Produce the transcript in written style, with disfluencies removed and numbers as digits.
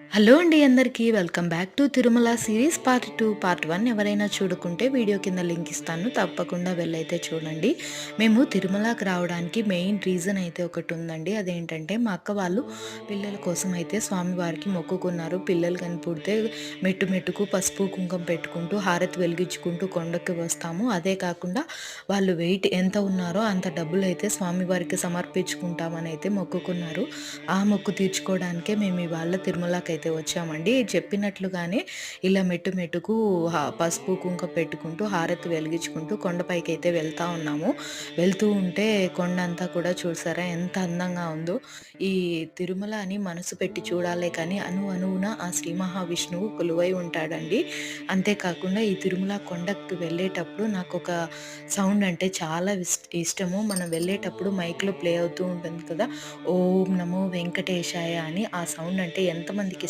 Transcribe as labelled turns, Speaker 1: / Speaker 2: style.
Speaker 1: Hello అండి అందరికీ welcome back to Tirumala series part 2 part 1 ఎవరైనా చూడకుంటే వీడియో కింద లింక్ ఇస్తాను, తప్పకుండా వెళ్ళైతే చూడండి. మేము తిరుమలకి రావడానికి మెయిన్ రీజన్ అయితే ఒకటి ఉందండి. అదేంటంటే మా అక్క వాళ్ళు పిల్లల కోసం అయితే స్వామివారికి మొక్కుకున్నారు. పిల్లలు కని పుడితే మెట్టు మెట్టుకు పసుపు కుంకుమ పెట్టుకుంటూ హారతి వెలిగించుకుంటూ కొండకి వస్తాము. అదే కాకుండా వాళ్ళు వెయిట్ ఎంత ఉన్నారో అంత డబ్బులు అయితే స్వామివారికి సమర్పించుకుంటామని అయితే మొక్కుకున్నారు. ఆ మొక్కు తీర్చుకోవడానికే మేము ఇవాళ తిరుమలకైతే వచ్చామండి. చెప్పినట్లుగానే ఇలా మెట్టు మెట్టుకు పసుపు కుంకుమ పెట్టుకుంటూ హారతి వెలిగించుకుంటూ కొండపైకైతే వెళ్తా ఉన్నాము. వెళ్తూ ఉంటే కొండ అంతా కూడా చూసారా ఎంత అందంగా ఉందో. ఈ తిరుమల అని మనసు పెట్టి చూడాలే కానీ అణువున ఆ శ్రీ మహావిష్ణువు కొలువై ఉంటాడండి. అంతేకాకుండా ఈ తిరుమల కొండకి వెళ్ళేటప్పుడు నాకొక సౌండ్ అంటే చాలా ఇష్టము. మనం వెళ్ళేటప్పుడు మైక్‌లో ప్లే అవుతూ ఉంటుంది కదా! ఓం నమో వెంకటేశాయ అని. ఆ సౌండ్ అంటే ఎంతమందికి